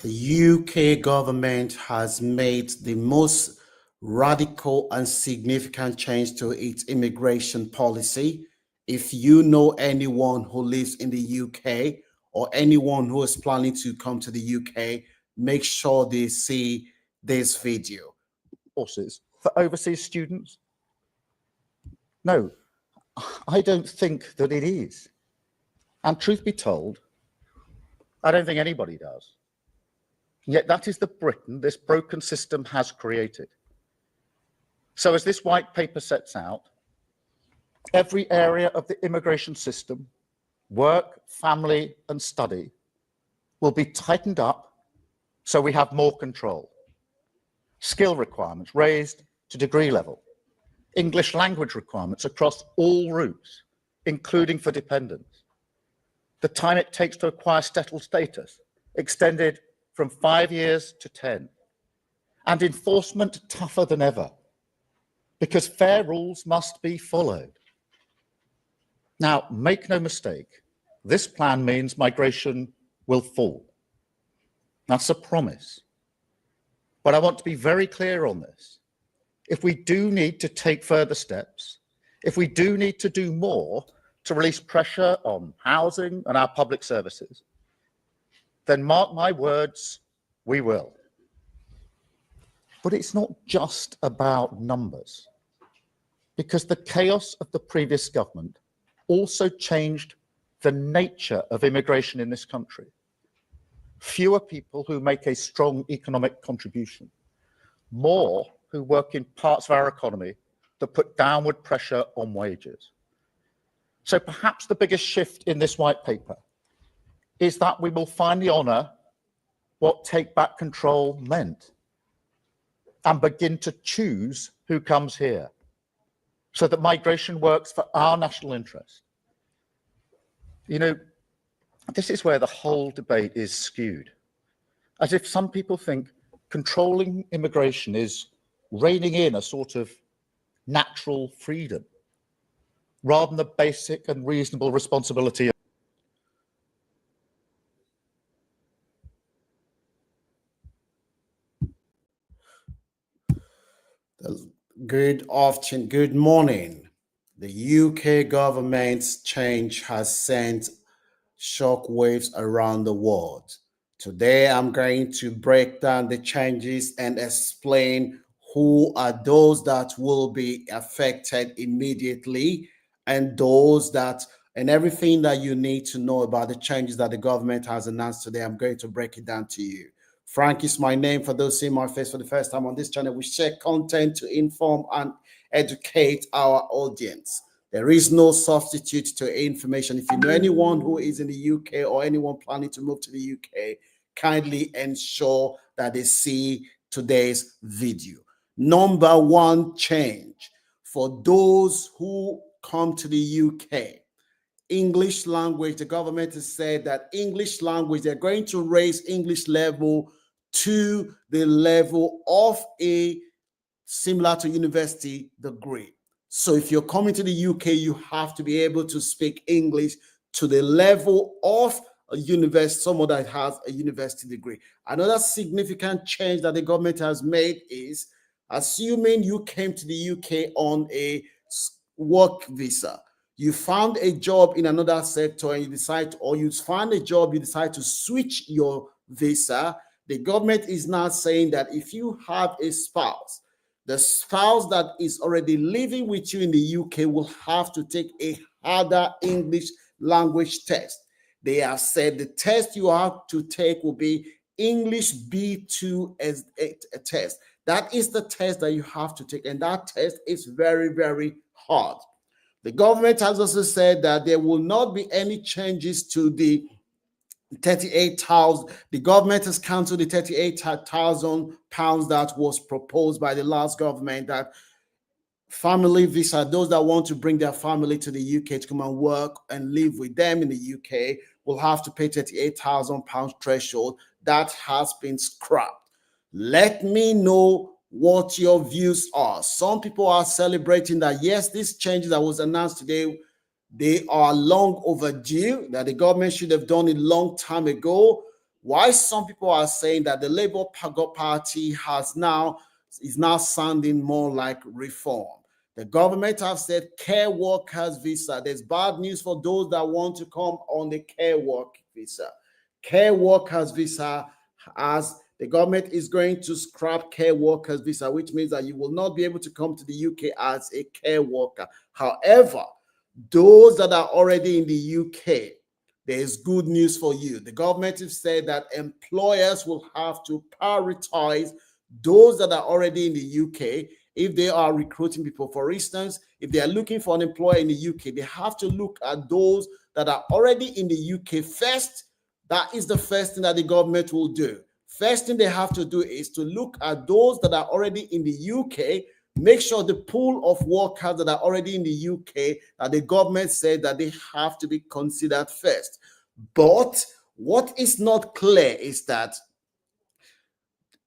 The UK government has made the most radical and significant change to its immigration policy. If you know anyone who lives in the UK or anyone who is planning to come to the UK, make sure they see this video. Courses for overseas students? No, I don't think that it is. And truth be told, I don't think anybody does. Yet that is the Britain this broken system has created. So as this white paper sets out, every area of the immigration system, work, family, and study, will be tightened up so we have more control. Skill requirements raised to degree level. English language requirements across all routes, including for dependents. The time it takes to acquire settled status extended from 5 years to 10. And enforcement tougher than ever, because fair rules must be followed. Now, make no mistake, this plan means migration will fall. That's a promise. But I want to be very clear on this. If we do need to take further steps, if we do need to do more to release pressure on housing and our public services, then mark my words, we will. But it's not just about numbers, because the chaos of the previous government also changed the nature of immigration in this country. Fewer people who make a strong economic contribution, more who work in parts of our economy that put downward pressure on wages. So perhaps the biggest shift in this white paper is that we will finally honour what take back control meant and begin to choose who comes here so that migration works for our national interest. You know, this is where the whole debate is skewed, as if some people think controlling immigration is reining in a sort of natural freedom, rather than the basic and reasonable responsibility. Good morning. The UK government's change has sent shockwaves around the world. Today, I'm going to break down the changes and explain who are those that will be affected immediately and those that, and everything that you need to know about the changes that the government has announced today. I'm going to break it down to you. Frank is my name. For those seeing my face for the first time on this channel, we share content to inform and educate our audience. There is no substitute to information. If you know anyone who is in the UK or anyone planning to move to the UK, kindly ensure that they see today's video. Number one change for those who come to the UK. English language, the government has said that English language, they're going to raise English level to the level of a similar to university degree. So if you're coming to the UK, you have to be able to speak English to the level of a university, someone that has a university degree. Another significant change that the government has made is, assuming you came to the UK on a work visa, you found a job in another sector and you decide, or you find a job, you decide to switch your visa. The government is now saying that if you have a spouse, the spouse that is already living with you in the UK will have to take a harder English language test. They have said the test you have to take will be English B2 as a test. That is the test that you have to take, and that test is very, very hard. The government has also said that there will not be any changes to the 38,000. The government has cancelled the 38,000 pounds that was proposed by the last government, that family visa, those that want to bring their family to the UK to come and work and live with them in the UK will have to pay 38,000 pounds threshold. That has been scrapped. Let me know what your views are. Some people are celebrating that, yes, these changes that was announced today, they are long overdue, that the government should have done it long time ago. why some people are saying that the Labour Party is now sounding more like reform. The government have said care workers visa. There's bad news for those that want to come on the care work visa. Care workers visa, as the government is going to scrap care workers visa, which means that you will not be able to come to the UK as a care worker. However, those that are already in the UK, there's good news for you. The government has said that employers will have to prioritize those that are already in the UK if they are recruiting people. For instance, if they are looking for an employer in the UK, they have to look at those that are already in the UK first. That is the first thing that the government will do. First thing they have to do is to look at those that are already in the UK, make sure the pool of workers that are already in the UK, that the government said that they have to be considered first. But what is not clear is that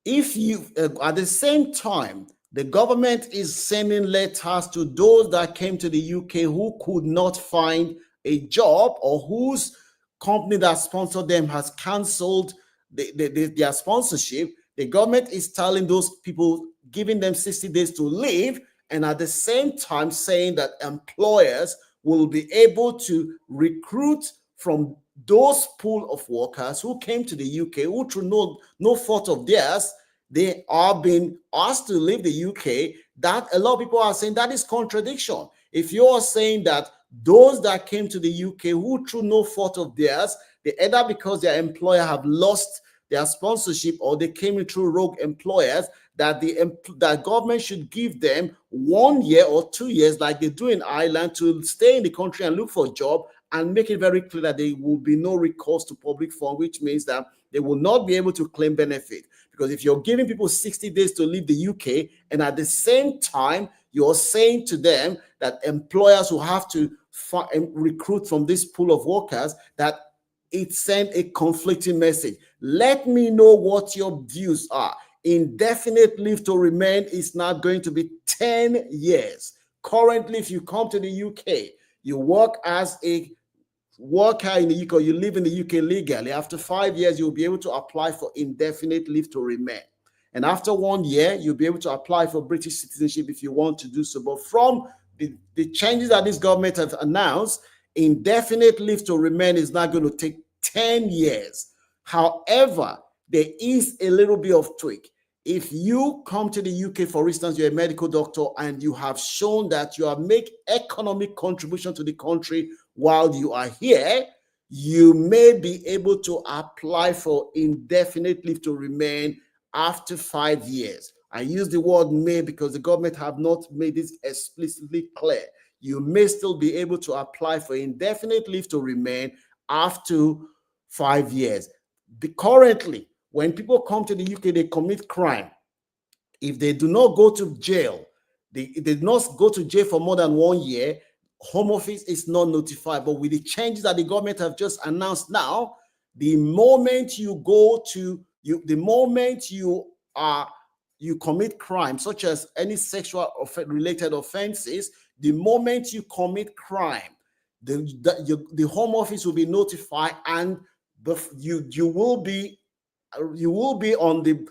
if you, at the same time, the government is sending letters to those that came to the UK who could not find a job or whose company that sponsored them has cancelled their sponsorship. The government is telling those people, giving them 60 days to leave, and at the same time saying that employers will be able to recruit from those pool of workers who came to the UK, who through no fault of theirs, they are being asked to leave the UK. That a lot of people are saying that is contradiction. If you are saying that those that came to the UK who through no fault of theirs, they either because their employer have lost their sponsorship or they came in through rogue employers, that that government should give them 1 year or 2 years, like they do in Ireland, to stay in the country and look for a job, and make it very clear that there will be no recourse to public fund, which means that they will not be able to claim benefit. Because if you're giving people 60 days to leave the UK, and at the same time, you're saying to them that employers will have to recruit from this pool of workers, that it sent a conflicting message. Let me know what your views are. Indefinite leave to remain is now going to be 10 years. Currently, if you come to the UK, you work as a worker in the UK, you live in the UK legally. After 5 years, you'll be able to apply for indefinite leave to remain. And after 1 year, you'll be able to apply for British citizenship if you want to do so. But from the changes that this government has announced, indefinite leave to remain is not going to take 10 years. However, there is a little bit of tweak. If you come to the UK, for instance, you're a medical doctor and you have shown that you have made economic contribution to the country while you are here, you may be able to apply for indefinite leave to remain after 5 years. I use the word may because the government have not made this explicitly clear. You may still be able to apply for indefinite leave to remain after 5 years. Currently, when people come to the UK, they commit crime. If they do not go to jail, they did not go to jail for more than 1 year, Home Office is not notified. But with the changes that the government have just announced now, the moment you go to the moment you commit crime, such as any sexual related offenses, the moment you commit crime, the Home Office will be notified, and you will be on the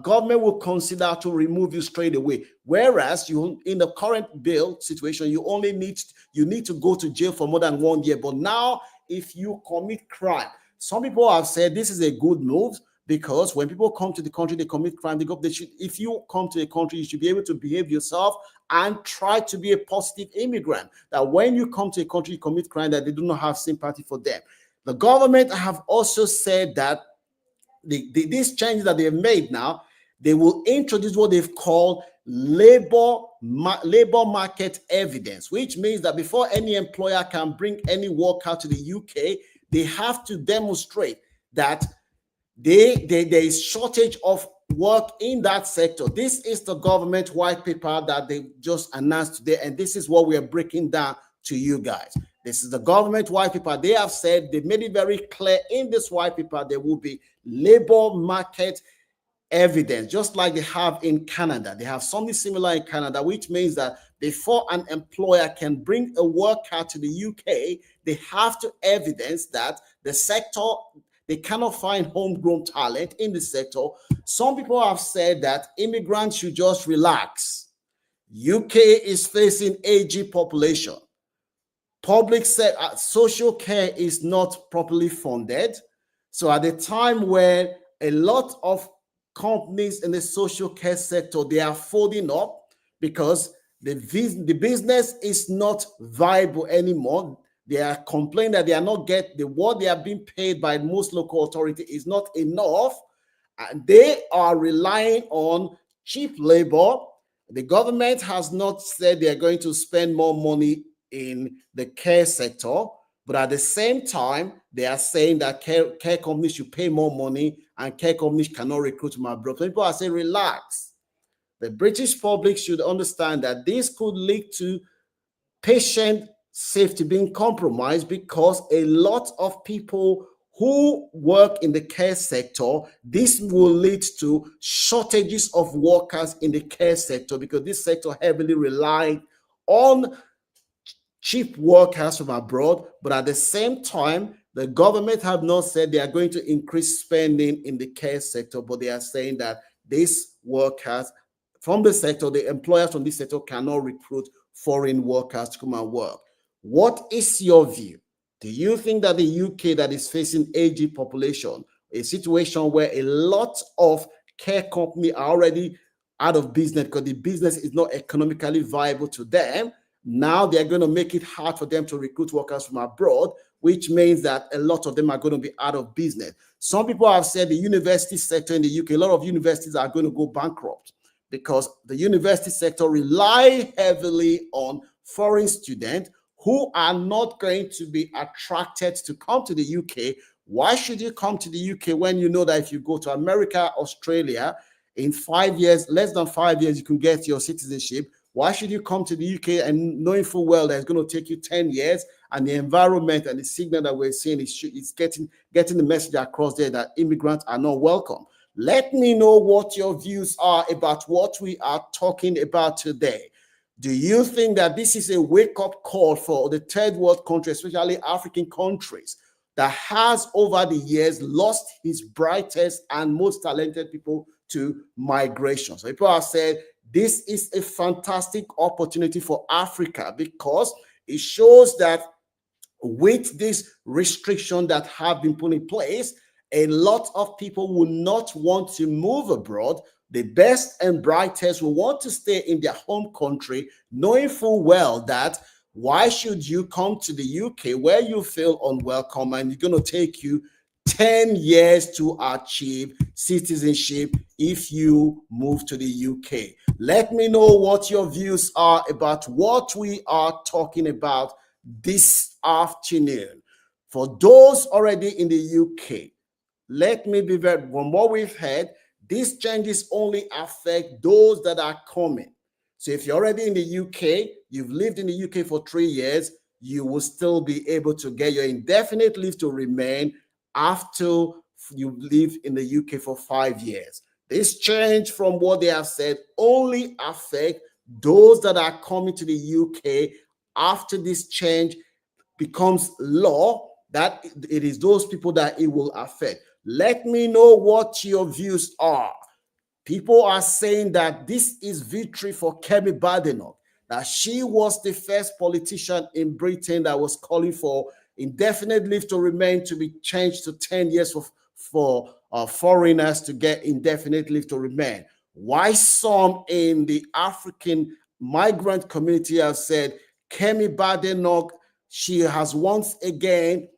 government will consider to remove you straight away. Whereas you, in the current bill situation, you need to go to jail for more than 1 year. But now, if you commit crime, some people have said this is a good move, because when people come to the country, they commit crime. If you come to a country, you should be able to behave yourself and try to be a positive immigrant. That when you come to a country, you commit crime, that they do not have sympathy for them. The government have also said that these changes that they've made now, they will introduce what they've called labor market evidence, which means that before any employer can bring any worker to the UK, they have to demonstrate that there is shortage of work in that sector. This is the government white paper that they just announced today, and this is what we are breaking down to you guys. This is the government white paper. They have said, they made it very clear in this white paper, there will be labor market evidence, just like they have in Canada. They have something similar in Canada, which means that before an employer can bring a worker to the UK, they have to evidence that the sector, They cannot find homegrown talent in the sector. Some people have said that immigrants should just relax. UK is facing aging population. Public social care is not properly funded. So at the time where a lot of companies in the social care sector, they are folding up because the business is not viable anymore. They are complaining that they are not what they are being paid by most local authority is not enough. And they are relying on cheap labor. The government has not said they are going to spend more money in the care sector, but at the same time, they are saying that care companies should pay more money and care companies cannot recruit from abroad. So people are saying, relax. The British public should understand that this could lead to patient safety being compromised because a lot of people who work in the care sector, this will lead to shortages of workers in the care sector because this sector heavily relies on cheap workers from abroad. But at the same time, the government have not said they are going to increase spending in the care sector, but they are saying that these workers from the sector, the employers from this sector cannot recruit foreign workers to come and work. What is your view? Do you think that the UK that is facing aging population, a situation where a lot of care companies are already out of business because the business is not economically viable to them, now they're going to make it hard for them to recruit workers from abroad, which means that a lot of them are going to be out of business. Some people have said the university sector in the UK, a lot of universities are going to go bankrupt because the university sector rely heavily on foreign students who are not going to be attracted to come to the UK. Why should you come to the UK when you know that if you go to America, Australia, in 5 years, less than 5 years, you can get your citizenship? Why should you come to the UK and knowing full well that it's going to take you 10 years and the environment and the signal that we're seeing is getting the message across there that immigrants are not welcome? Let me know what your views are about what we are talking about today. Do you think that this is a wake-up call for the third world countries, especially African countries, that has over the years lost his brightest and most talented people to migration? So people have said this is a fantastic opportunity for Africa because it shows that with this restriction that have been put in place, a lot of people will not want to move abroad. The best and brightest will want to stay in their home country, knowing full well that why should you come to the UK where you feel unwelcome and it's going to take you 10 years to achieve citizenship if you move to the UK? Let me know what your views are about what we are talking about this afternoon. For those already in the UK, let me be very, from what we've heard, these changes only affect those that are coming. So if you're already in the UK, you've lived in the UK for 3 years, you will still be able to get your indefinite leave to remain after you live in the UK for 5 years. This change from what they have said only affect those that are coming to the UK after this change becomes law, that it is those people that it will affect. Let me know what your views are. People are saying that this is victory for Kemi Badenoch, that she was the first politician in Britain that was calling for indefinite leave to remain to be changed to 10 years for foreigners to get indefinite leave to remain. Why some in the African migrant community have said Kemi Badenoch, she has once again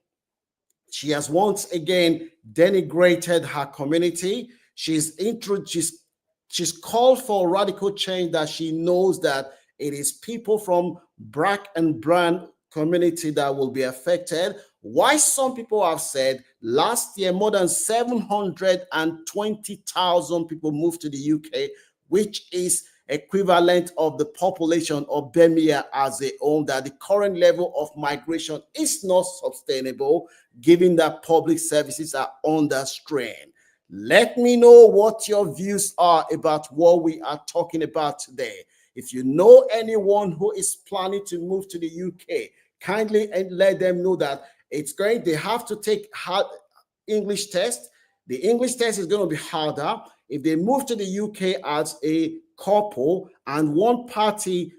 denigrated her community. She's called for radical change, that she knows that it is people from black and brown community that will be affected. Why some people have said last year more than 720,000 people moved to the UK, which is equivalent of the population of Birmingham as a whole, that the current level of migration is not sustainable, given that public services are under strain. Let me know what your views are about what we are talking about today. If you know anyone who is planning to move to the UK, kindly and let them know that they have to take hard. English test. The English test is going to be harder. If they move to the UK as a couple and one party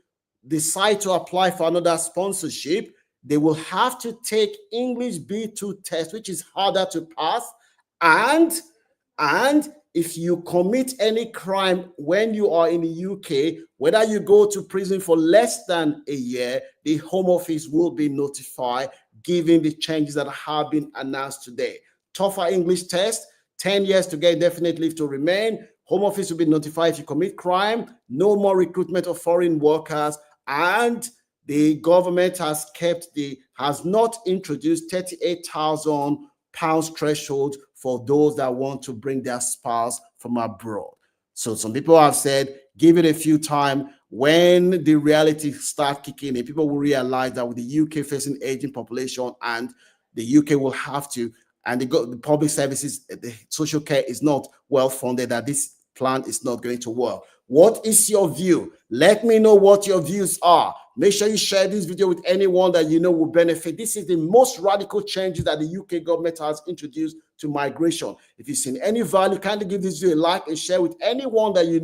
decide to apply for another sponsorship, they will have to take English B2 test, which is harder to pass. And if you commit any crime when you are in the UK, whether you go to prison for less than a year, the Home Office will be notified, given the changes that have been announced today. Tougher English test, 10 years to get indefinite leave to remain. Home Office will be notified if you commit crime. No more recruitment of foreign workers. And the government has not introduced £38,000 threshold for those that want to bring their spouse from abroad. So some people have said, give it a few time. When the reality starts kicking in, people will realize that with the UK facing aging population and the UK will have to, and the public services, the social care is not well funded, that this plan is not going to work. What is your view? Let me know what your views are. Make sure you share this video with anyone that you know will benefit. This is the most radical changes that the UK government has introduced to migration. If you've seen any value, kindly give this video a like and share with anyone that you know